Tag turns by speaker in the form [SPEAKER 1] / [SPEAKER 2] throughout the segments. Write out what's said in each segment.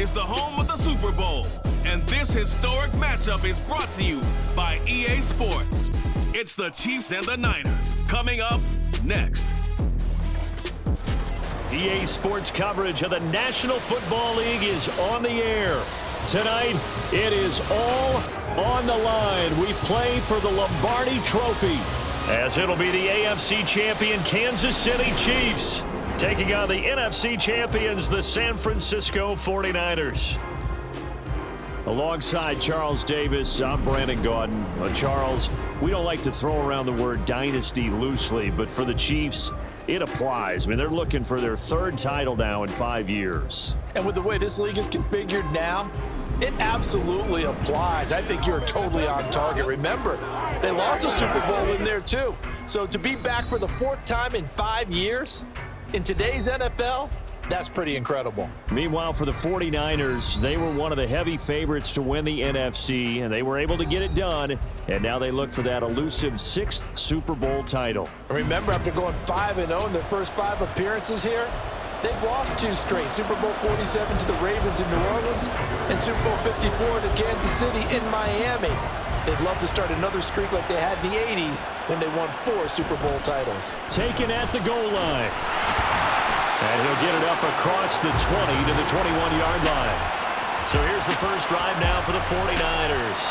[SPEAKER 1] is the home of the Super Bowl, and this historic matchup is brought to you by EA Sports. It's the Chiefs and the Niners, coming up next.
[SPEAKER 2] EA Sports coverage of the National Football League is on the air. Tonight, it is all on the line. We play for the Lombardi Trophy, as it'll be the AFC champion Kansas City Chiefs taking on the NFC champions, the San Francisco 49ers. Alongside Charles Davis, I'm Brandon Gaudin. Charles, we don't like to throw around the word dynasty loosely, but for the Chiefs, it applies. I mean, they're looking for their third title now in 5 years.
[SPEAKER 3] And with the way this league is configured now, it absolutely applies. I think you're totally on target. Remember, they lost a Super Bowl in there too. So to be back for the fourth time in 5 years in today's NFL, that's pretty incredible.
[SPEAKER 2] Meanwhile, for the 49ers, they were one of the heavy favorites to win the NFC, and they were able to get it done, and now they look for that elusive 6th Super Bowl title.
[SPEAKER 3] Remember, after going 5-0 in their first 5 appearances here, they've lost 2 straight. Super Bowl 47 to the Ravens in New Orleans and Super Bowl 54 to Kansas City in Miami. They'd love to start another streak like they had in the 80s when they won 4 Super Bowl titles.
[SPEAKER 2] Taken at the goal line. And he'll get it up across the 20 to the 21-yard line. So here's the first drive now for the 49ers.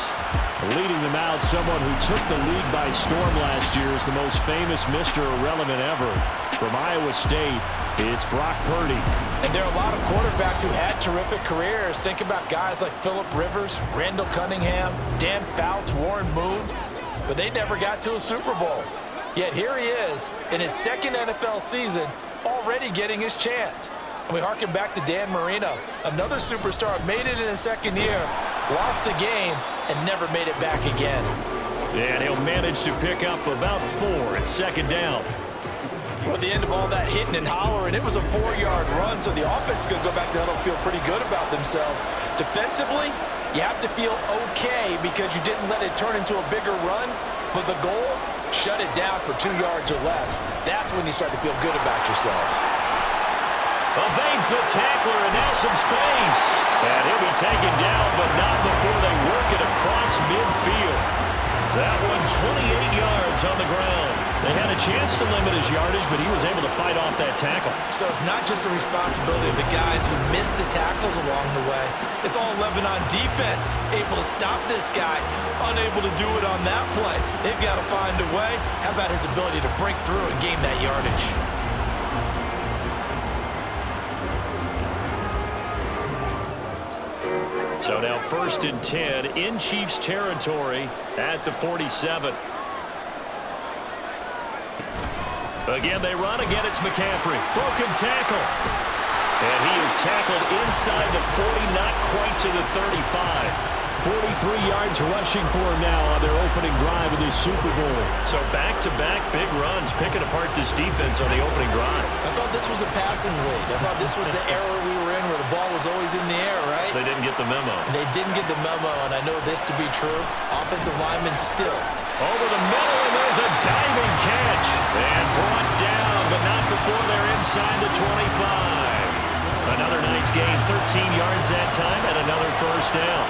[SPEAKER 2] Leading them out, someone who took the league by storm last year is the most famous Mr. Irrelevant ever. From Iowa State, it's Brock Purdy.
[SPEAKER 3] And there are a lot of quarterbacks who had terrific careers. Think about guys like Phillip Rivers, Randall Cunningham, Dan Fouts, Warren Moon. But they never got to a Super Bowl. Yet here he is in his second NFL season, already getting his chance. And we harken back to Dan Marino, another superstar, made it in his second year, lost the game, and never made it back again.
[SPEAKER 2] And he'll manage to pick up about 4 at second down.
[SPEAKER 3] Well, at the end of all that hitting and hollering, it was a 4-yard run, so the offense is going to go back to huddle and feel pretty good about themselves. Defensively, you have to feel okay because you didn't let it turn into a bigger run, but the goal, shut it down for 2 yards or less. That's when you start to feel good about yourselves.
[SPEAKER 2] Evades the tackler and now some space. And he'll be taken down, but not before they work it across midfield. That one 28 yards on the ground. They had a chance to limit his yardage, but he was able to fight off that tackle.
[SPEAKER 3] So it's not just the responsibility of the guys who missed the tackles along the way. It's all 11 on defense, able to stop this guy, unable to do it on that play. They've got to find a way. How about his ability to break through and gain that yardage?
[SPEAKER 2] So now 1st and 10 in Chiefs territory at the 47. Again, they run. Again, it's McCaffrey. Broken tackle. And he is tackled inside the 40, not quite to the 35. 43 yards rushing for him now on their opening drive of this Super Bowl. So back-to-back big runs, picking apart this defense on the opening drive.
[SPEAKER 3] I thought this was a passing league. I thought this was the era we were in where the ball was always in the air, right?
[SPEAKER 2] They didn't get the memo.
[SPEAKER 3] They didn't get the memo, and I know this to be true. Offensive linemen still.
[SPEAKER 2] Over the middle, and there's a diving catch. And brought down, but not before they're inside the 25. Another nice gain, 13 yards that time, and another first down.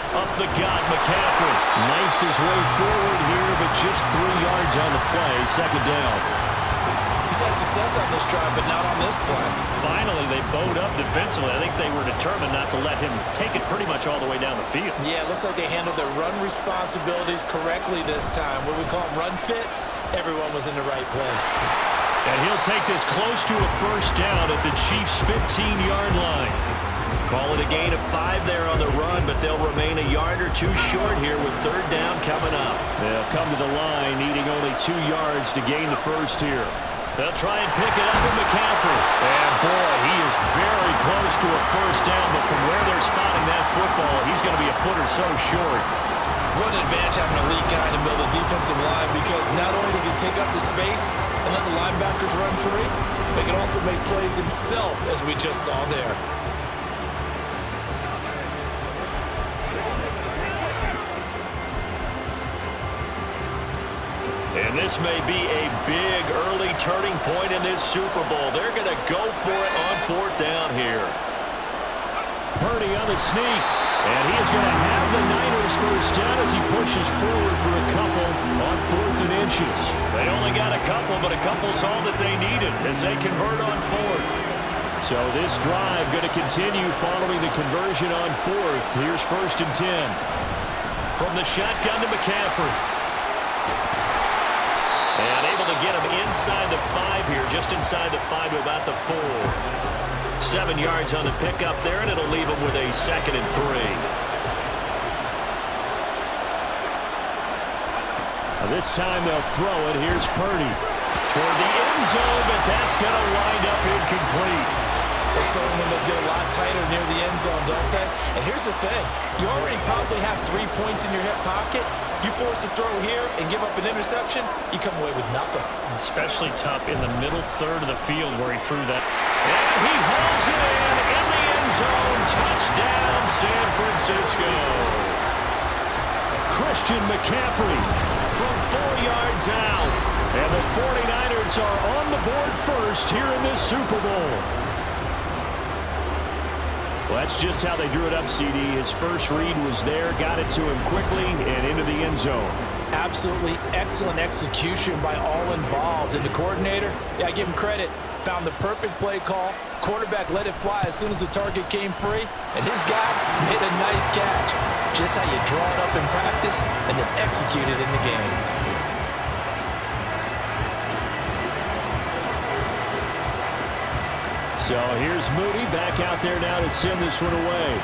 [SPEAKER 2] Up the gut, McCaffrey knifes his way forward here, but just 3 yards on the play, second down.
[SPEAKER 3] He's had success on this drive, but not on this play.
[SPEAKER 2] Finally, they bowed up defensively. I think they were determined not to let him take it pretty much all the way down the field.
[SPEAKER 3] Yeah, it looks like they handled their run responsibilities correctly this time. What we call them run fits, everyone was in the right place.
[SPEAKER 2] And he'll take this close to a first down at the Chiefs' 15-yard line. Call it a gain of 5 there on the run, but they'll remain a yard or 2 short here with third down coming up. They'll come to the line, needing only 2 yards to gain the first here. They'll try and pick it up with McCaffrey. And boy, he is very close to a first down, but from where they're spotting that football, he's going to be a foot or so short.
[SPEAKER 3] What an advantage having an elite guy in the middle of the defensive line, because not only does he take up the space and let the linebackers run free, but he can also make plays himself, as we just saw there.
[SPEAKER 2] And this may be a big early turning point in this Super Bowl. They're going to go for it on 4th down here.
[SPEAKER 4] Purdy on the sneak. And he is going to have the Niners first down as he pushes forward for a couple on 4th and inches.
[SPEAKER 2] They only got a couple, but a couple's all that they needed as they convert on 4th.
[SPEAKER 4] So this drive going to continue following the conversion on 4th. Here's 1st and 10.
[SPEAKER 2] From the shotgun to McCaffrey. And able to get him inside the 5 here, just inside the 5 to about the 4. 7 yards on the pickup there, and it'll leave him with a 2nd and 3.
[SPEAKER 4] This time they'll throw it. Here's Purdy. Toward the end zone, but that's going to wind up incomplete.
[SPEAKER 3] Those throwing windows get a lot tighter near the end zone, don't they? And here's the thing. You already probably have 3 points in your hip pocket. You force a throw here and give up an interception, you come away with nothing.
[SPEAKER 4] Especially tough in the middle third of the field where he threw that.
[SPEAKER 2] And he hauls it in the end zone. Touchdown, San Francisco.
[SPEAKER 4] Christian McCaffrey
[SPEAKER 2] from 4 yards out.
[SPEAKER 4] And the 49ers are on the board first here in this Super Bowl. Well, that's just how they drew it up, CD. His first read was there, got it to him quickly, and into the end zone.
[SPEAKER 3] Absolutely excellent execution by all involved. And the coordinator, yeah, I give him credit, found the perfect play call. Quarterback let it fly as soon as the target came free, and his guy made a nice catch. Just how you draw it up in practice and then execute it in the game.
[SPEAKER 4] So here's Moody back out there now to send this one away.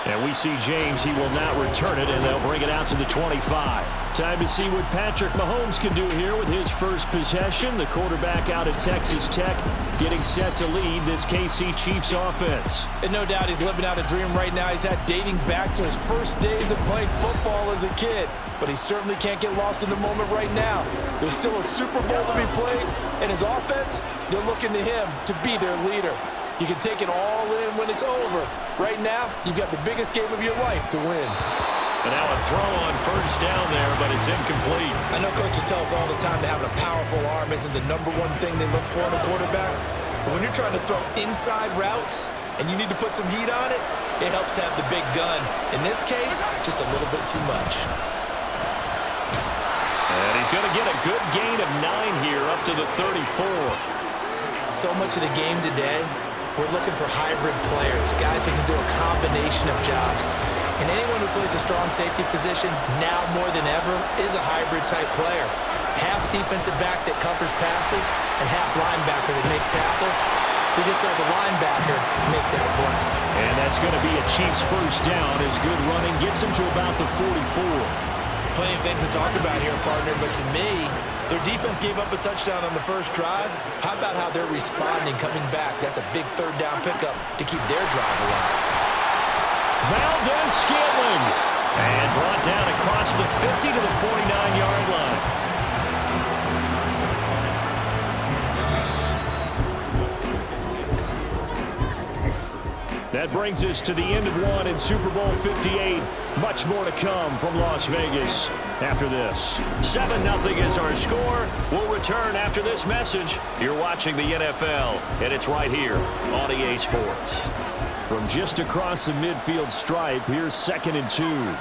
[SPEAKER 4] And we see James. He will not return it, and they'll bring it out to the 25. Time to see what Patrick Mahomes can do here with his first possession. The quarterback out at Texas Tech getting set to lead this KC Chiefs offense.
[SPEAKER 3] And no doubt he's living out a dream right now. He's had dating back to his first days of playing football as a kid. But he certainly can't get lost in the moment right now. There's still a Super Bowl to be played, and his offense, they're looking to him to be their leader. You can take it all in when it's over. Right now, you've got the biggest game of your life to win.
[SPEAKER 2] And now a throw on first down there, but it's incomplete.
[SPEAKER 3] I know coaches tell us all the time that having a powerful arm isn't the #1 thing they look for in a quarterback. But when you're trying to throw inside routes and you need to put some heat on it, it helps have the big gun. In this case, just a little bit too much.
[SPEAKER 2] And he's going to get a good gain of 9 here up to the 34.
[SPEAKER 3] So much of the game today, we're looking for hybrid players, guys who can do a combination of jobs. And anyone who plays a strong safety position, now more than ever, is a hybrid-type player. Half defensive back that covers passes and half linebacker that makes tackles. We just saw the linebacker make that play.
[SPEAKER 4] And that's going to be a Chiefs first down as good running gets him to about the 44.
[SPEAKER 3] Plenty of things to talk about here, partner, but to me, their defense gave up a touchdown on the first drive. How about how they're responding, coming back? That's a big third down pickup to keep their drive alive.
[SPEAKER 4] Valdez-Scantling.
[SPEAKER 2] And brought down across the 50 to the 49-yard line.
[SPEAKER 4] That brings us to the end of one in Super Bowl 58. Much more to come from Las Vegas after this.
[SPEAKER 2] 7-0 is our score. We'll return after this message. You're watching the NFL, and it's right here on EA Sports.
[SPEAKER 4] From just across the midfield stripe, here's 2nd and 2.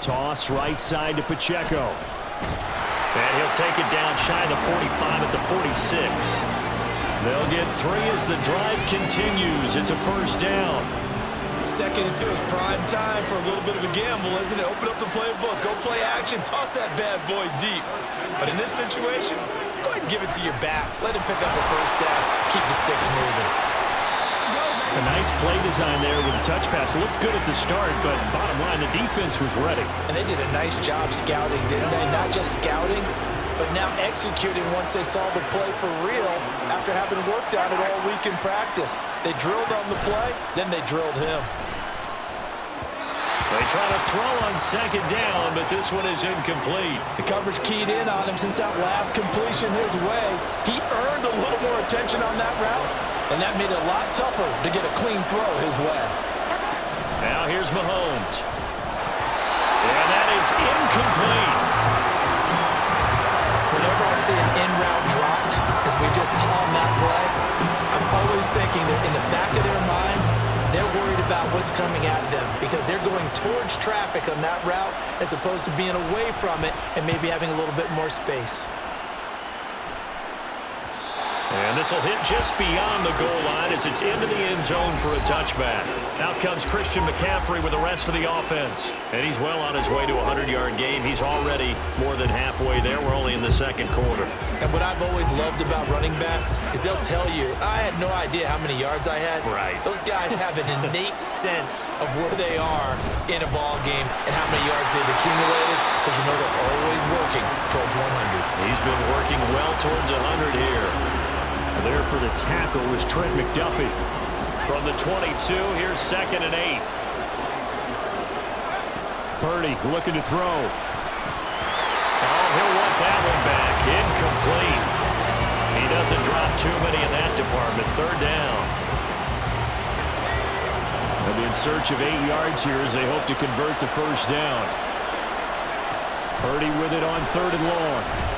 [SPEAKER 4] Toss right side to Pacheco.
[SPEAKER 2] And he'll take it down shy of the 45 at the 46. They'll get 3 as the drive continues. It's a first down.
[SPEAKER 3] 2nd and 2 is prime time for a little bit of a gamble, isn't it? Open up the playbook, go play action, toss that bad boy deep. But in this situation, go ahead and give it to your back. Let him pick up a first down. Keep the sticks moving.
[SPEAKER 4] A nice play design there with the touch pass. Looked good at the start, but bottom line, the defense was ready.
[SPEAKER 3] And they did a nice job scouting, didn't they? Not just scouting, but now executing once they saw the play for real after having worked on it all week in practice. They drilled on the play, then they drilled him.
[SPEAKER 2] They try to throw on 2nd down, but this one is incomplete.
[SPEAKER 3] The coverage keyed in on him since that last completion his way. He earned a little more attention on that route, and that made it a lot tougher to get a clean throw his way.
[SPEAKER 2] Now here's Mahomes. And that is incomplete.
[SPEAKER 3] Whenever I see an in-route dropped, as we just saw on that play, I'm always thinking that in the back of their mind, they're worried about what's coming at them because they're going towards traffic on that route as opposed to being away from it and maybe having a little bit more space.
[SPEAKER 2] And this will hit just beyond the goal line as it's into the end zone for a touchback. Out comes Christian McCaffrey with the rest of the offense. And he's well on his way to a 100-yard game. He's already more than halfway there. We're only in the second quarter.
[SPEAKER 3] And what I've always loved about running backs is they'll tell you, I had no idea how many yards I had.
[SPEAKER 2] Right.
[SPEAKER 3] Those guys have an innate sense of where they are in a ball game and how many yards they've accumulated because you know they're always working towards 100.
[SPEAKER 2] He's been working well towards 100 here.
[SPEAKER 4] There for the tackle was Trent McDuffie.
[SPEAKER 2] From the 22, here's 2nd and 8.
[SPEAKER 4] Purdy looking to throw.
[SPEAKER 2] Oh, he'll want that one back. Incomplete. He doesn't drop too many in that department. 3rd down.
[SPEAKER 4] They'll be in search of 8 yards here as they hope to convert the 1st down. Purdy with it on 3rd and long.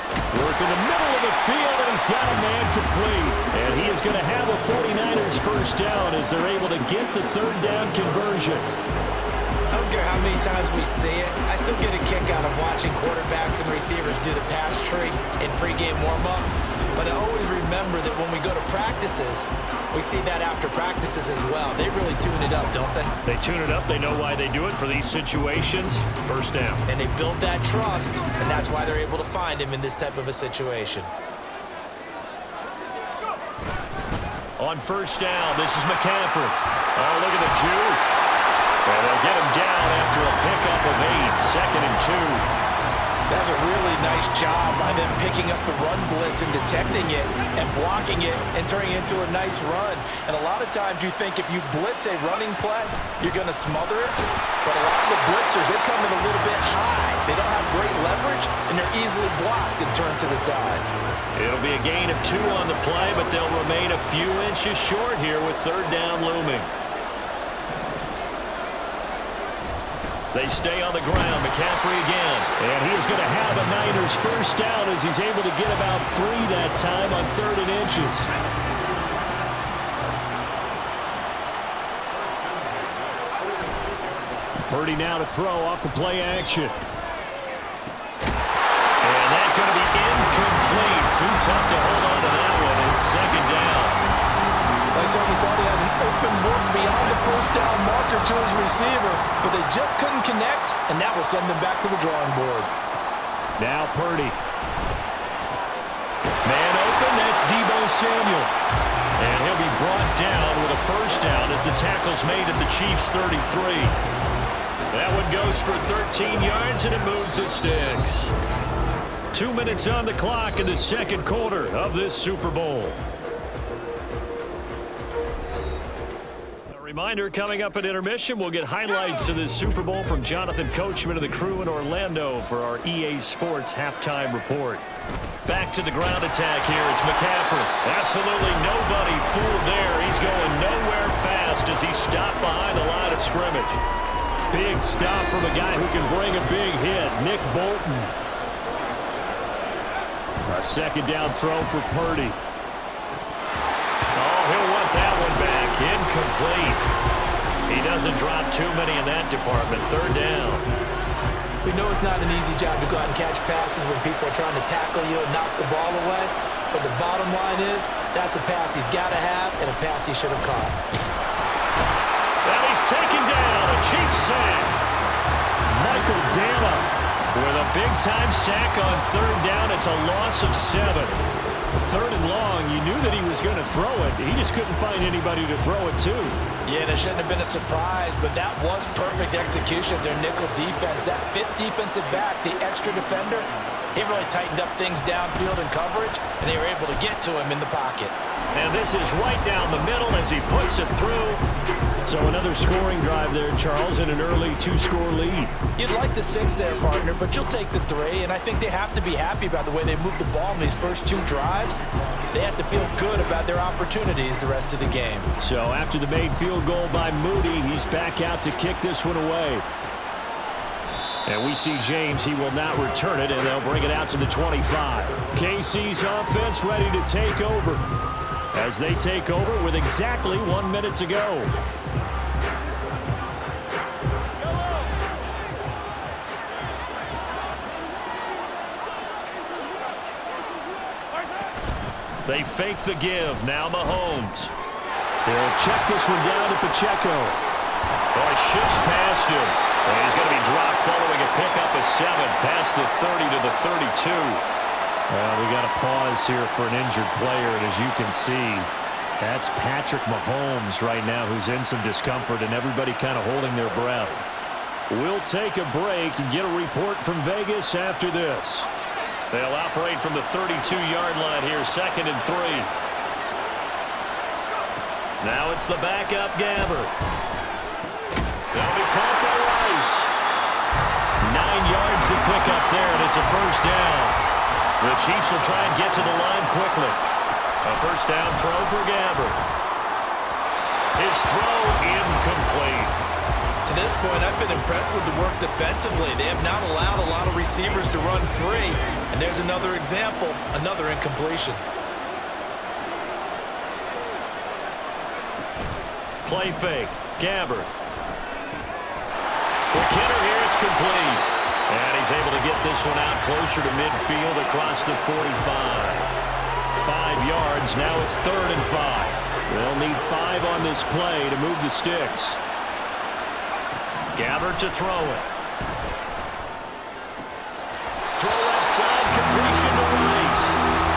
[SPEAKER 4] Work in the middle of the field, and he's got a man complete. And he is going to have a 49ers 1st down as they're able to get the 3rd down conversion.
[SPEAKER 3] I don't care how many times we see it. I still get a kick out of watching quarterbacks and receivers do the pass tree in pregame warm-up. But I always remember that when we go to practices, we see that after practices as well. They really tune it up, don't they?
[SPEAKER 2] They tune it up. They know why they do it for these situations. 1st down.
[SPEAKER 3] And they build that trust, and that's why they're able to find him in this type of a situation.
[SPEAKER 2] On 1st down, this is McCaffrey. Oh, look at the juke. And they'll get him down after a pickup of 8. 2nd and 2.
[SPEAKER 3] That's a really nice job by them picking up the run blitz and detecting it and blocking it and turning it into a nice run. And a lot of times you think if you blitz a running play, you're going to smother it. But a lot of the blitzers, they come in a little bit high. They don't have great leverage, and they're easily blocked and turned to the side.
[SPEAKER 2] It'll be a gain of 2 on the play, but they'll remain a few inches short here with 3rd down looming. They stay on the ground. McCaffrey again.
[SPEAKER 4] And he is going to have a Niners 1st down as he's able to get about 3 that time on 3rd and inches. Purdy now to throw off the play action.
[SPEAKER 2] And that's going to be incomplete. Too tough to hold on to that one. It's 2nd down.
[SPEAKER 3] I certainly thought he had an open look beyond the 1st down marker to his receiver, but they just couldn't connect, and that will send them back to the drawing board.
[SPEAKER 4] Now Purdy.
[SPEAKER 2] Man open, that's Deebo Samuel. And he'll be brought down with a 1st down as the tackle's made at the Chiefs' 33. That one goes for 13 yards, and it moves the sticks. 2 minutes on the clock in the 2nd quarter of this Super Bowl. Reminder, coming up at intermission, we'll get highlights of this Super Bowl from Jonathan Coachman and the crew in Orlando for our EA Sports halftime report. Back to the ground attack here. It's McCaffrey. Absolutely nobody fooled there. He's going nowhere fast as he stopped behind the line of scrimmage.
[SPEAKER 4] Big stop from a guy who can bring a big hit, Nick Bolton. A 2nd down throw for Purdy.
[SPEAKER 2] Oh, he'll want that one back. Incomplete. He doesn't drop too many in that department. 3rd down.
[SPEAKER 3] We know it's not an easy job to go out and catch passes when people are trying to tackle you and knock the ball away. But the bottom line is, that's a pass he's got to have and a pass he should have caught.
[SPEAKER 2] And he's taken down. A Chiefs sack.
[SPEAKER 4] Michael Dana
[SPEAKER 2] with a big-time sack on 3rd down. It's a loss of 7.
[SPEAKER 4] 3rd and long, you knew that he was going to throw it. He just couldn't find anybody to throw it to.
[SPEAKER 3] Yeah, that shouldn't have been a surprise, but that was perfect execution of their nickel defense. That 5th defensive back, the extra defender, He really tightened up things downfield in coverage, and they were able to get to him in the pocket.
[SPEAKER 2] And this is right down the middle as he puts it through. So another scoring drive there, Charles, and an early 2-score lead.
[SPEAKER 3] You'd like the 6 there, partner, but you'll take the 3, and I think they have to be happy about the way they moved the ball in these first 2 drives. They have to feel good about their opportunities the rest of the game.
[SPEAKER 2] So after the made field goal by Moody, he's back out to kick this one away. And we see James. He will not return it, and they'll bring it out to the 25. KC's offense ready to take over as they take over with exactly 1 minute to go. They fake the give. Now Mahomes. They'll check this one down to Pacheco. Oh, he shifts past him. And he's going to be dropped following a pickup of 7 past the 30 to the 32. We got to pause here for an injured player, and as you can see, that's Patrick Mahomes right now who's in some discomfort, and everybody kind of holding their breath. We'll take a break and get a report from Vegas after this. They'll operate from the 32-yard line here, 2nd and 3. Now it's the backup Gabbert. They'll be caught by Rice. 9 yards to pick up there, and it's a first down. The Chiefs will try and get to the line quickly. A first down throw for Gabbert. His throw incomplete.
[SPEAKER 3] To this point, I've been impressed with the work defensively. They have not allowed a lot of receivers to run free. And there's another example, another incompletion.
[SPEAKER 2] Play fake. Gabbert. For Kidder here, it's complete. And he's able to get this one out closer to midfield across the 45. 5 yards. Now it's 3rd and 5. They'll need 5 on this play to move the sticks. Gabbert to throw it. Throw left side, completion to Rice.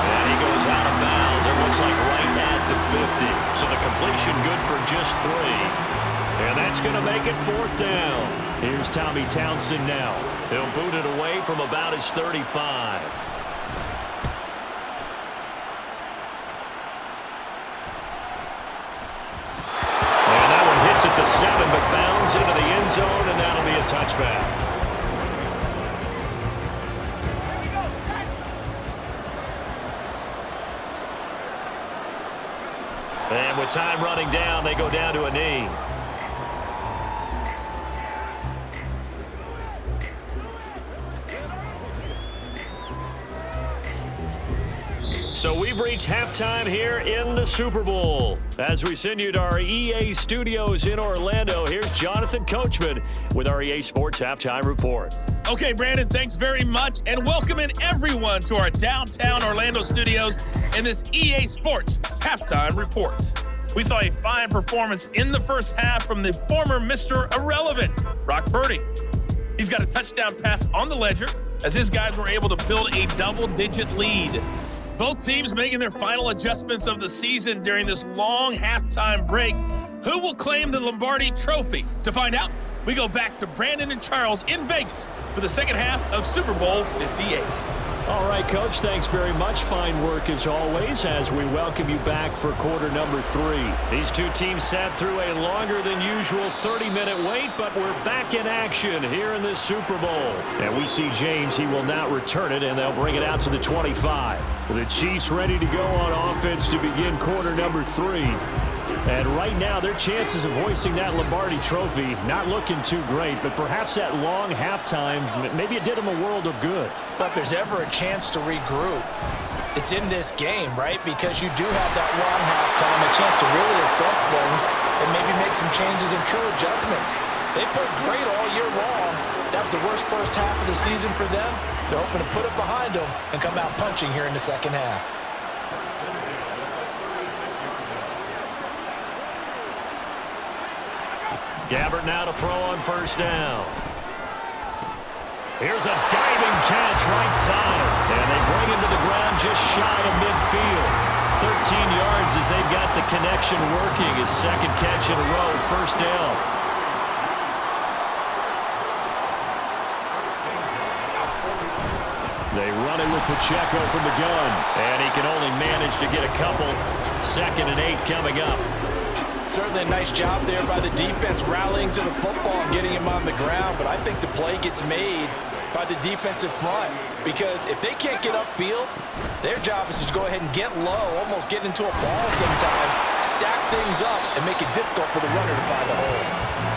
[SPEAKER 2] And he goes out of bounds. It looks like right at the 50. So the completion good for just 3. And that's going to make it 4th down. Here's Tommy Townsend now. He'll boot it away from about his 35. At the 7, but bounds into the end zone, and that'll be a touchback. And with time running down, they go down to a knee. So we've reached halftime here in the Super Bowl. As we send you to our EA studios in Orlando, here's Jonathan Coachman with our EA Sports Halftime Report.
[SPEAKER 5] Okay, Brandon, thanks very much, and welcoming everyone to our downtown Orlando studios in this EA Sports Halftime Report. We saw a fine performance in the first half from the former Mr. Irrelevant, Brock Purdy. He's got a touchdown pass on the ledger as his guys were able to build a double-digit lead. Both teams making their final adjustments of the season during this long halftime break. Who will claim the Lombardi Trophy? To find out, we go back to Brandon and Charles in Vegas for the second half of Super Bowl 58.
[SPEAKER 2] All right, Coach, thanks very much. Fine work as always as we welcome you back for quarter number 3. These two teams sat through a longer than usual 30-minute wait, but we're back in action here in this Super Bowl. And we see James. He will not return it, and they'll bring it out to the 25. The Chiefs ready to go on offense to begin quarter number 3. And right now, their chances of hoisting that Lombardi Trophy not looking too great, but perhaps that long halftime, maybe it did them a world of good.
[SPEAKER 3] But if there's ever a chance to regroup, it's in this game, right? Because you do have that long halftime, a chance to really assess things and maybe make some changes and true adjustments. They played great all year long. That was the worst first half of the season for them. They're hoping to put it behind them and come out punching here in the second half.
[SPEAKER 2] Gabbert now to throw on first down. Here's a diving catch right side. And they bring him to the ground just shy of midfield. 13 yards as they've got the connection working. His second catch in a row, first down. They run
[SPEAKER 4] running with Pacheco from the gun. And he can only manage to get a couple. 2nd and 8 coming up.
[SPEAKER 3] Certainly a nice job there by the defense rallying to the football and getting him on the ground, but I think the play gets made by the defensive front because if they can't get upfield, their job is to go ahead and get low, almost get into a ball sometimes, stack things up, and make it difficult for the runner to find the hole.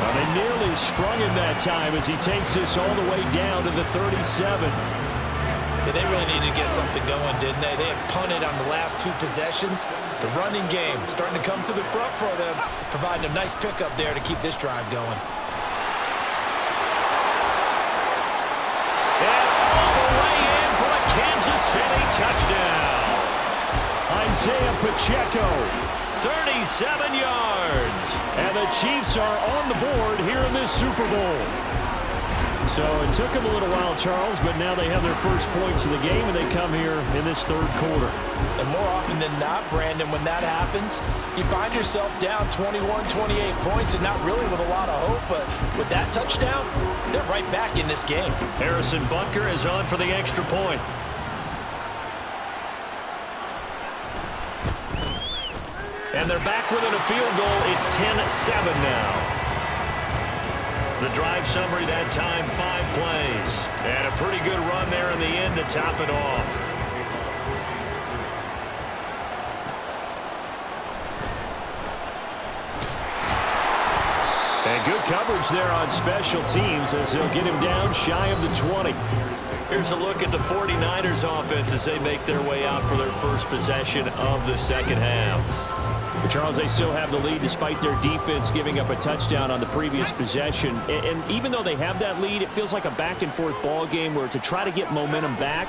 [SPEAKER 4] Well, they nearly sprung him that time as he takes this all the way down to the 37.
[SPEAKER 3] Yeah, they really needed to get something going, didn't they? They had punted on the last 2 possessions. The running game starting to come to the front for them, providing a nice pickup there to keep this drive going.
[SPEAKER 2] And all the way in for a Kansas City touchdown.
[SPEAKER 4] Isaiah Pacheco.
[SPEAKER 2] 37 yards.
[SPEAKER 4] And the Chiefs are on the board here in this Super Bowl. So it took them a little while, Charles, but now they have their first points of the game, and they come here in this 3rd quarter.
[SPEAKER 3] And more often than not, Brandon, when that happens, you find yourself down 21, 28 points and not really with a lot of hope, but with that touchdown, they're right back in this game.
[SPEAKER 2] Harrison Bunker is on for the extra point. And they're back within a field goal. It's 10-7 now. The drive summary that time, 5 plays. And a pretty good run there in the end to top it off.
[SPEAKER 4] And good coverage there on special teams as they'll get him down shy of the 20.
[SPEAKER 2] Here's a look at the 49ers offense as they make their way out for their first possession of the second half.
[SPEAKER 4] Charles, they still have the lead despite their defense giving up a touchdown on the previous possession. And even though they have that lead, it feels like a back-and-forth ball game where to try to get momentum back,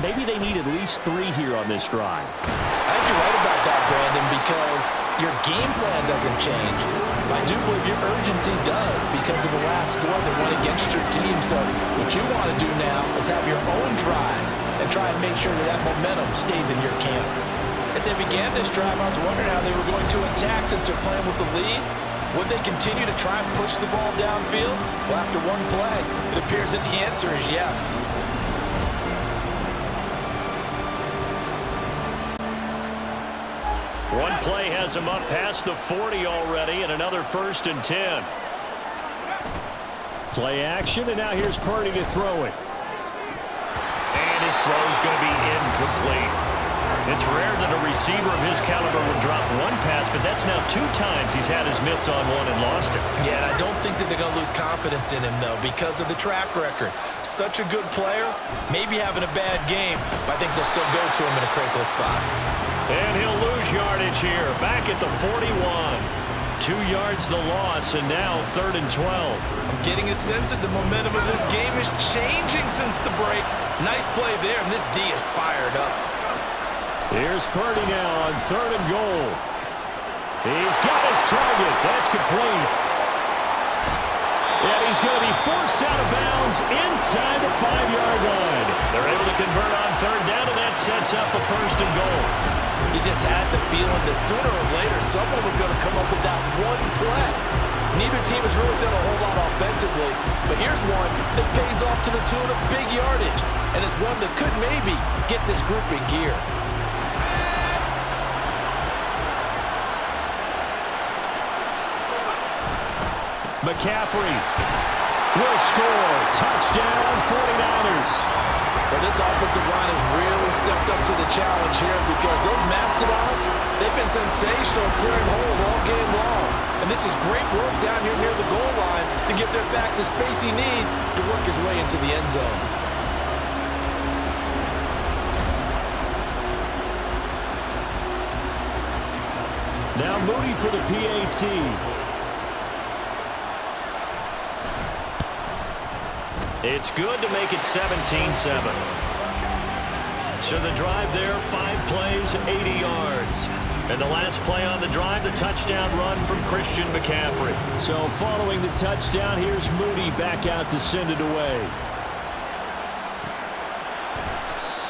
[SPEAKER 4] maybe they need at least 3 here on this drive.
[SPEAKER 3] I think you're right about that, Brandon, because your game plan doesn't change. I do believe your urgency does because of the last score that went against your team. So what you want to do now is have your own drive and try and make sure that that momentum stays in your camp. As they began this drive, I was wondering how they were going to attack since they're playing with the lead. Would they continue to try and push the ball downfield? Well, after one play, it appears that the answer is yes.
[SPEAKER 2] One play has him up past the 40 already, and another 1st and 10.
[SPEAKER 4] Play action, and now here's Purdy to throw it.
[SPEAKER 2] And his throw's going to be incomplete. It's rare that a receiver of his caliber would drop one pass, but that's now 2 times he's had his mitts on one and lost it.
[SPEAKER 3] Yeah, and I don't think that they're going to lose confidence in him, though, because of the track record. Such a good player, maybe having a bad game, but I think they'll still go to him in a critical spot.
[SPEAKER 2] And he'll lose yardage here, back at the 41. 2 yards the loss, and now 3rd and 12.
[SPEAKER 3] I'm getting a sense that the momentum of this game is changing since the break. Nice play there, and this D is fired up.
[SPEAKER 4] Here's Purdy now on 3rd and goal. He's got his target. That's complete. And he's going to be forced out of bounds inside the 5-yard line.
[SPEAKER 2] They're able to convert on 3rd down, and that sets up a 1st and goal.
[SPEAKER 3] You just had the feeling that sooner or later someone was going to come up with that one play. Neither team has really done a whole lot offensively, but here's one that pays off to the tune of big yardage, and it's one that could maybe get this group in gear.
[SPEAKER 4] McCaffrey will score. Touchdown, 49ers.
[SPEAKER 3] Well, this offensive line has really stepped up to the challenge here because those mastodons, they've been sensational clearing holes all game long. And this is great work down here near the goal line to give their back the space he needs to work his way into the end zone.
[SPEAKER 4] Now Moody for the PAT.
[SPEAKER 2] It's good to make it 17-7. So the drive there, 5 plays, 80 yards. And the last play on the drive, the touchdown run from Christian McCaffrey.
[SPEAKER 4] So following the touchdown, here's Moody back out to send it away.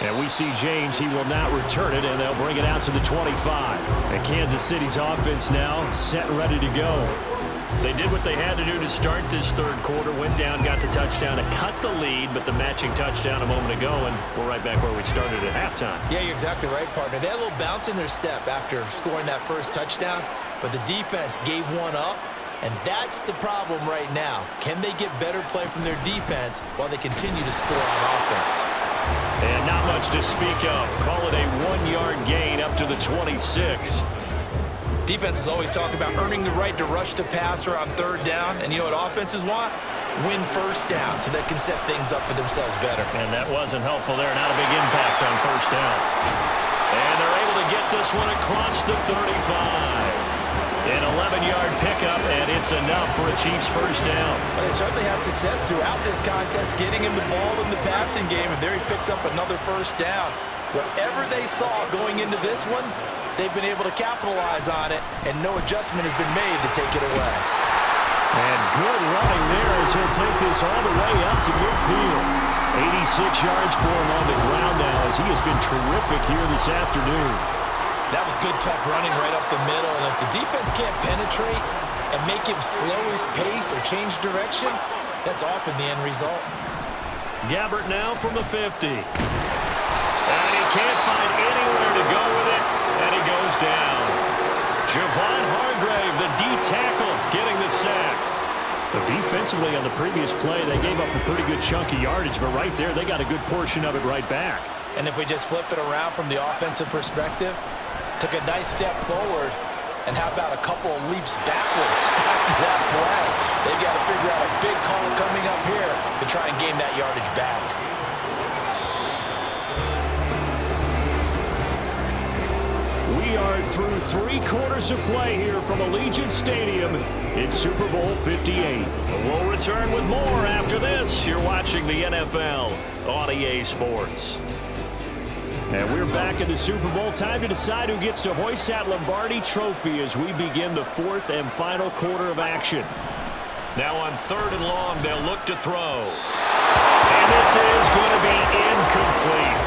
[SPEAKER 4] And we see James. He will not return it, and they'll bring it out to the 25. And Kansas City's offense now set and ready to go. They did what they had to do to start this third quarter. Went down, got the touchdown to cut the lead, but the matching touchdown a moment ago, and we're right back where we started at halftime.
[SPEAKER 3] Yeah, you're exactly right, partner. They had a little bounce in their step after scoring that first touchdown, but the defense gave one up, and that's the problem right now. Can they get better play from their defense while they continue to score on offense?
[SPEAKER 4] And not much to speak of. Call it a 1-yard gain up to the 26.
[SPEAKER 3] Defenses always talk about earning the right to rush the passer on third down, and you know what offenses want? Win first down so they can set things up for themselves better.
[SPEAKER 4] And that wasn't helpful there. Not a big impact on first down. And they're able to get this one across the 35. An 11-yard pickup, and it's enough for a Chiefs first down.
[SPEAKER 3] Well, they certainly had success throughout this contest, getting him the ball in the passing game, and there he picks up another first down. Whatever they saw going into this one, they've been able to capitalize on it, and no adjustment has been made to take it away.
[SPEAKER 4] And good running there as he'll take this all the way up to midfield. 86 yards for him on the ground now as he has been terrific here this afternoon.
[SPEAKER 3] That was good, tough running right up the middle, and if the defense can't penetrate and make him slow his pace or change direction, that's often the end result.
[SPEAKER 4] Gabbert now from the 50. And he can't find anywhere to go with it, and he goes down. Javon Hargrave, the D tackle, getting the sack. But defensively on the previous play, they gave up a pretty good chunk of yardage, but right there, they got a good portion of it right back.
[SPEAKER 3] And if we just flip it around from the offensive perspective, took a nice step forward, and how about a couple of leaps backwards after that play? They've got to figure out a big call coming up here to try and gain that yardage back.
[SPEAKER 4] We are through 3 quarters of play here from Allegiant Stadium in Super Bowl 58. We'll return with more after this. You're watching the NFL on EA Sports. And we're back in the Super Bowl. Time to decide who gets to hoist that Lombardi trophy as we begin the 4th and final quarter of action. Now on 3rd and long, they'll look to throw. And this is going to be incomplete.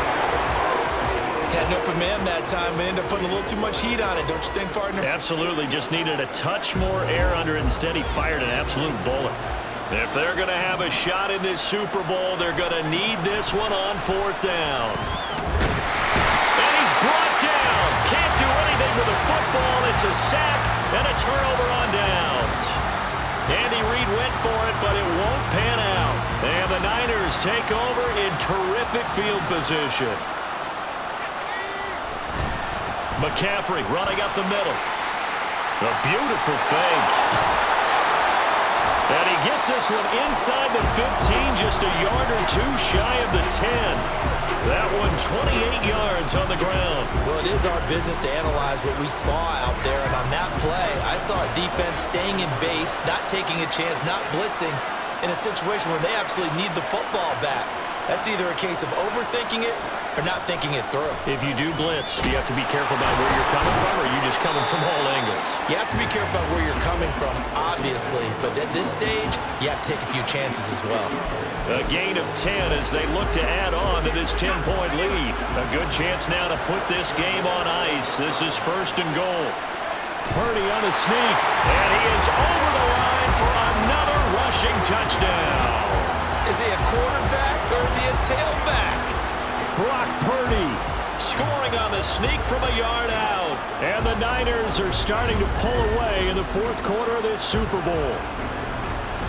[SPEAKER 3] Had an open man that time, but ended up putting a little too much heat on it, don't you think, partner?
[SPEAKER 4] Absolutely. Just needed a touch more air under it. Instead, he fired an absolute bullet. If they're going to have a shot in this Super Bowl, they're going to need this one on 4th down. Brought down. Can't do anything with the football. It's a sack and a turnover on downs. Andy Reid went for it, but it won't pan out. And the Niners take over in terrific field position. McCaffrey running up the middle. A beautiful fake. And he gets this one inside the 15, just a yard or two shy of the 10. That one 28 yards on the ground.
[SPEAKER 3] Well, it is our business to analyze what we saw out there, and on that play, I saw a defense staying in base, not taking a chance, not blitzing, in a situation where they absolutely need the football back. That's either a case of overthinking it or not thinking it through.
[SPEAKER 4] If you do blitz, do you have to be careful about where you're coming from, or are you just coming from all angles?
[SPEAKER 3] You have to be careful about where you're coming from, obviously, but at this stage, you have to take a few chances as well.
[SPEAKER 4] A gain of 10 as they look to add on to this 10-point lead. A good chance now to put this game on ice. This is 1st and goal. Purdy on the sneak, and he is over the line for another rushing touchdown.
[SPEAKER 3] Is he a quarterback or is he a tailback?
[SPEAKER 4] Brock Purdy scoring on the sneak from a yard out. And the Niners are starting to pull away in the 4th quarter of this Super Bowl.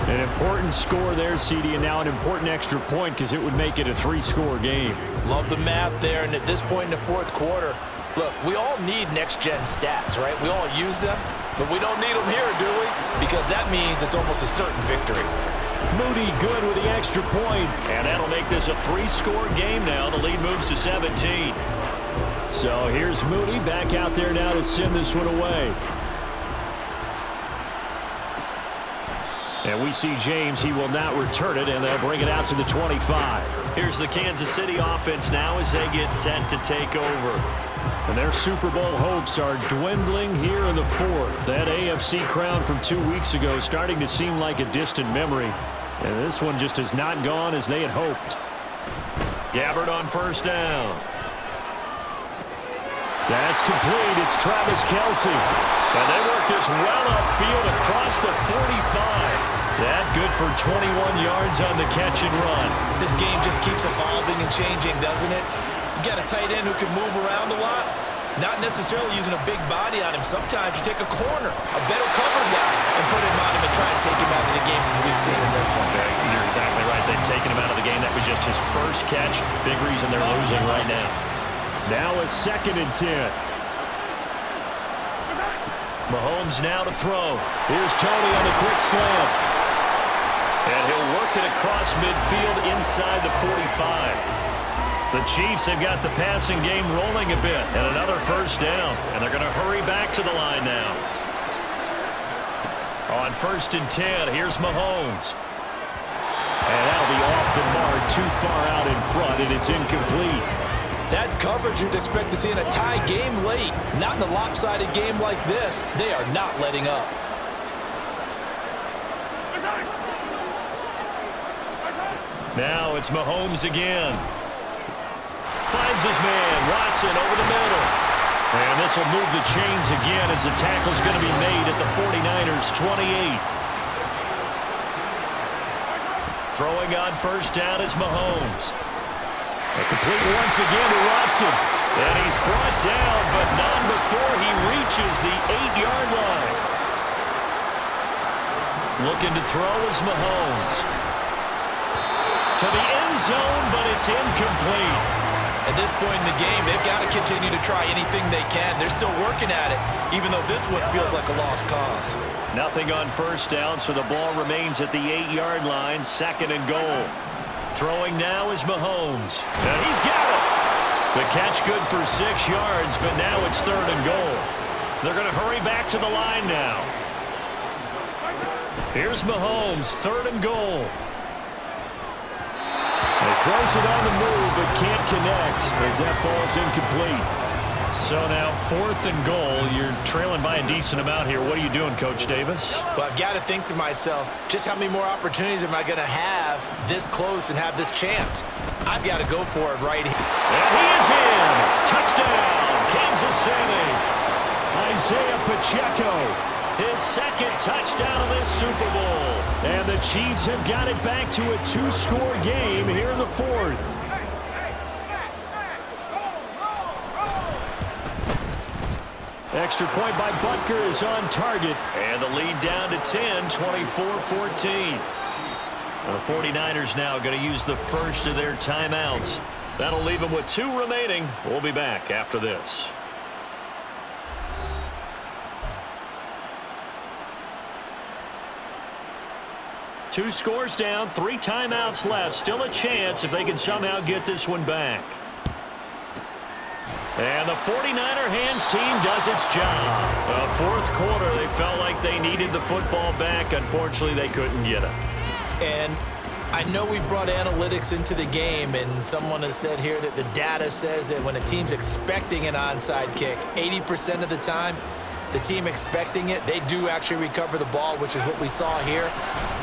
[SPEAKER 4] An important score there, CD, and now an important extra point because it would make it a 3-score game.
[SPEAKER 3] Love the math there, and at this point in the 4th quarter, look, we all need next-gen stats, right? We all use them, but we don't need them here, do we? Because that means it's almost a certain victory.
[SPEAKER 4] Moody good with the extra point, and that'll make this a 3-score game now. The lead moves to 17. So here's Moody back out there now to send this one away. And we see James. He will not return it, and they'll bring it out to the 25. Here's the Kansas City offense now as they get set to take over. And their Super Bowl hopes are dwindling here in the 4th. That AFC crown from 2 weeks ago starting to seem like a distant memory. And this one just has not gone as they had hoped. Gabbert on 1st down. That's complete. It's Travis Kelce. And they work this well upfield across the 45. That good for 21 yards on the catch and run.
[SPEAKER 3] This game just keeps evolving and changing, doesn't it? You got a tight end who can move around a lot. Not necessarily using a big body on him. Sometimes you take a corner, a better cover guy, and put him on him and try and take him out of the game as we've seen in this one.
[SPEAKER 2] You're exactly right. They've taken him out of the game. That was just his first catch. Big reason they're losing right now.
[SPEAKER 4] Now a 2nd and 10.
[SPEAKER 2] Mahomes now to throw. Here's Tony on the quick slam. And he'll work it across midfield inside the 45. The Chiefs have got the passing game rolling a bit. And another first down. And they're going to hurry back to the line now. On 1st and 10, here's Mahomes. And that'll be off the mark, too far out in front, and it's incomplete.
[SPEAKER 3] That's coverage you'd expect to see in a tie game late. Not in a lopsided game like this. They are not letting up.
[SPEAKER 2] Now it's Mahomes again. Finds his man, Watson, over the middle. And this will move the chains again as the tackle's going to be made at the 49ers' 28. Throwing on 1st down is Mahomes. A complete once again to Watson. And he's brought down, but not before he reaches the 8-yard line. Looking to throw is Mahomes. To the end zone, but it's incomplete.
[SPEAKER 3] At this point in the game, they've got to continue to try anything they can. They're still working at it, even though this one feels like a lost cause.
[SPEAKER 2] Nothing on 1st down, so the ball remains at the 8-yard line, 2nd and goal. Throwing now is Mahomes. And he's got it. The catch good for 6 yards, but now it's 3rd and goal. They're going to hurry back to the line now. Here's Mahomes, 3rd and goal.
[SPEAKER 4] He throws it on the move, but can't connect as that falls incomplete.
[SPEAKER 2] So now 4th and goal. You're trailing by a decent amount here. What are you doing, Coach Davis?
[SPEAKER 3] Well, I've got to think to myself, just how many more opportunities am I going to have this close and have this chance? I've got to go for it right here.
[SPEAKER 2] And he is in. Touchdown, Kansas City.
[SPEAKER 4] Isaiah Pacheco.
[SPEAKER 2] His 2nd touchdown of this Super Bowl.
[SPEAKER 4] And the Chiefs have got it back to a 2-score game here in the 4th. Extra point by Butker is on target.
[SPEAKER 2] And the lead down to 10, 24-14. The 49ers now going to use the first of their timeouts. That'll leave them with 2 remaining. We'll be back after this. Two scores down, 3 timeouts left. Still a chance if they can somehow get this one back. And the 49er hands team does its job. The 4th quarter, they felt like they needed the football back. Unfortunately, they couldn't get it.
[SPEAKER 3] And I know we've brought analytics into the game, and someone has said here that the data says that when a team's expecting an onside kick, 80% of the time, the team expecting it, they do actually recover the ball, which is what we saw here.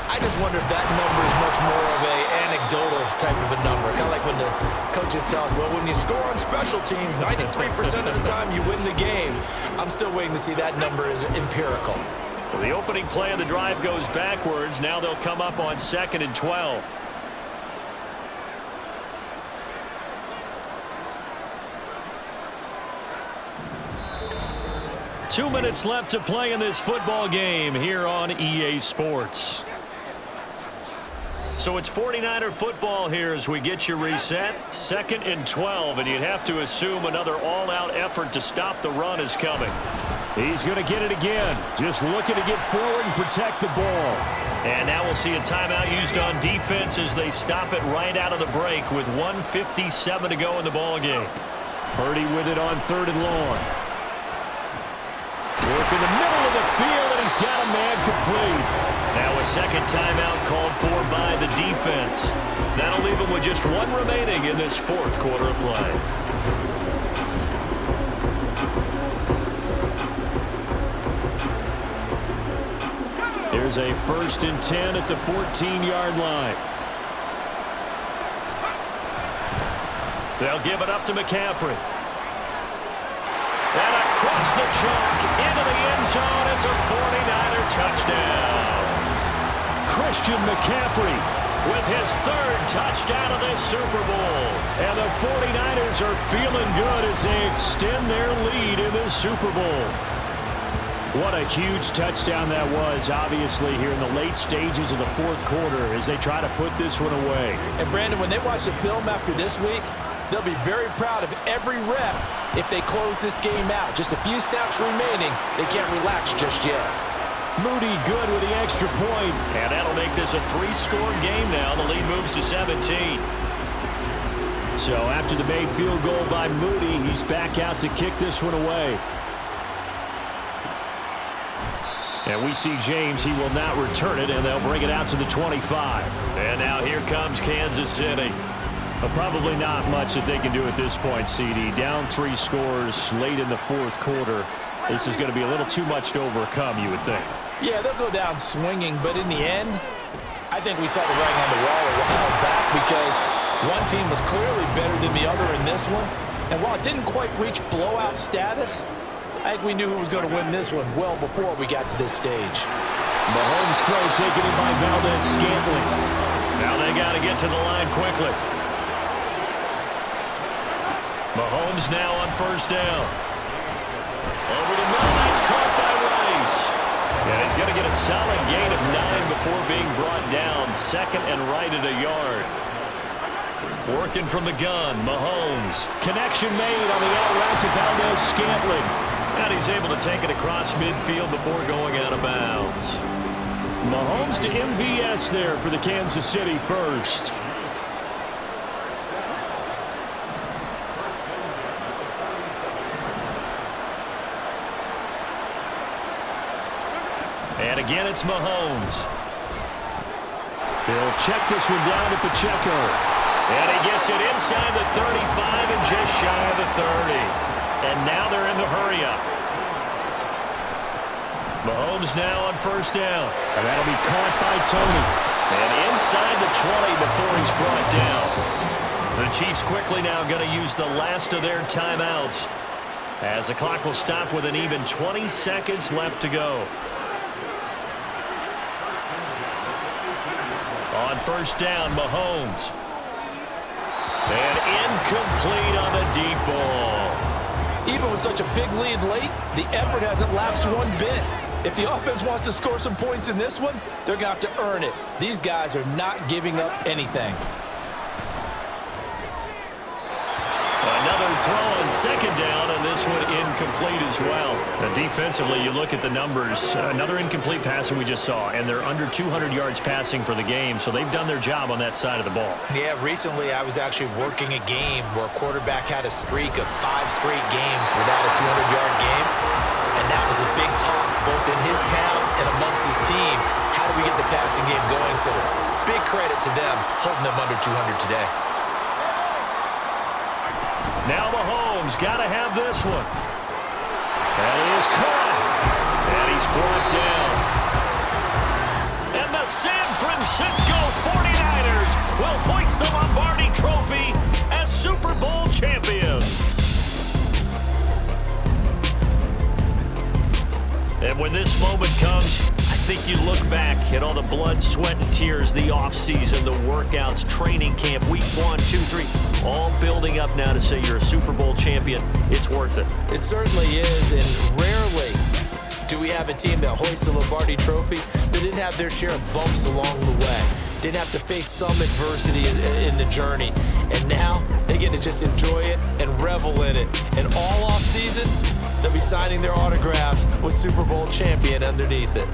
[SPEAKER 3] I just wonder if that number is much more of an anecdotal type of a number. Kind of like when the coaches tell us, well, when you score on special teams, 93% of the time you win the game. I'm still waiting to see that number is empirical.
[SPEAKER 2] So the opening play of the drive goes backwards. Now they'll come up on 2nd and 12. Two minutes left to play in this football game here on EA Sports. So it's 49er football here as we get you reset. 2nd and 12, and you'd have to assume another all-out effort to stop the run is coming.
[SPEAKER 4] He's going to get it again. Just looking to get forward and protect the ball.
[SPEAKER 2] And now we'll see a timeout used on defense as they stop it right out of the break with 1:57 to go in the ball game.
[SPEAKER 4] Purdy with it on 3rd and long. Work in the middle of the field, and he's got a man complete.
[SPEAKER 2] Now a 2nd timeout called for by the defense. That'll leave them with just 1 remaining in this 4th quarter of play.
[SPEAKER 4] Here's a 1st and 10 at the 14-yard line.
[SPEAKER 2] They'll give it up to McCaffrey. the chalk into the end zone. It's a 49er touchdown.
[SPEAKER 4] Christian McCaffrey with his third touchdown of this Super Bowl. And the 49ers are feeling good as they extend their lead in this Super Bowl. What a huge touchdown that was, obviously, here in the late stages of the fourth quarter as they try to put this one away.
[SPEAKER 3] And, Brandon, when they watch the film after this week, they'll be very proud of every rep if they close this game out. Just a few snaps remaining. They can't relax just yet.
[SPEAKER 4] Moody good with the extra point.
[SPEAKER 2] And that'll make this a 3-score game now. The lead moves to 17.
[SPEAKER 4] So after the made field goal by Moody, he's back out to kick this one away. And we see James. He will not return it, and they'll bring it out to the 25.
[SPEAKER 2] And now here comes Kansas City.
[SPEAKER 4] Probably not much that they can do at this point, CD. Down 3 scores late in the fourth quarter. This is going to be a little too much to overcome, you would think.
[SPEAKER 3] Yeah, they'll go down swinging, but in the end, I think we saw the writing on the wall a while back because one team was clearly better than the other in this one. And while it didn't quite reach blowout status, I think we knew who was going to win this one well before we got to this stage.
[SPEAKER 4] Mahomes' throw taken in by Valdez-Scantling.
[SPEAKER 2] Now they got to get to the line quickly. Mahomes now on first down. Over the middle, that's caught by Rice. And he's going to get a solid gain of 9 before being brought down. Second and right at a yard. Working from the gun, Mahomes.
[SPEAKER 4] Connection made on the out route to Valdez-Scantling.
[SPEAKER 2] And he's able to take it across midfield before going out of bounds.
[SPEAKER 4] Mahomes to MVS there for the Kansas City first.
[SPEAKER 2] And again, it's Mahomes.
[SPEAKER 4] He'll check this one down to Pacheco.
[SPEAKER 2] And he gets it inside the 35 and just shy of the 30. And now they're in the hurry-up. Mahomes now on first down.
[SPEAKER 4] And that'll be caught by Tony.
[SPEAKER 2] And inside the 20 before he's brought down. The Chiefs quickly now going to use the last of their timeouts, as the clock will stop with an even 20 seconds left to go. On first down, Mahomes. And incomplete on the deep ball.
[SPEAKER 3] Even with such a big lead late, the effort hasn't lapsed one bit. If the offense wants to score some points in this one, they're going to have to earn it. These guys are not giving up anything.
[SPEAKER 2] Another throw on second down, and this one incomplete as well.
[SPEAKER 4] Now, defensively, you look at the numbers. Another incomplete pass that we just saw, and they're under 200 yards passing for the game, so they've done their job on that side of the ball.
[SPEAKER 6] Yeah, recently I was actually working a game where a quarterback had a streak of 5 straight games without a 200-yard game, and that was a big talk both in his town and amongst his team. How do we get the passing game going? So big credit to them holding them under 200 today.
[SPEAKER 2] Now Mahomes got to have this one. And he is caught. And he's brought down. And the San Francisco 49ers will hoist the Lombardi Trophy as Super Bowl champions. And when this moment comes, I think you look back at all the blood, sweat, and tears, the offseason, the workouts, training camp, week 1, 2, 3, all building up now to say you're a Super Bowl champion. It's worth it.
[SPEAKER 3] It certainly is, and rarely do we have a team that hoists the Lombardi Trophy that didn't have their share of bumps along the way, didn't have to face some adversity in the journey, and now they get to just enjoy it and revel in it. And all offseason, they'll be signing their autographs with Super Bowl champion underneath it.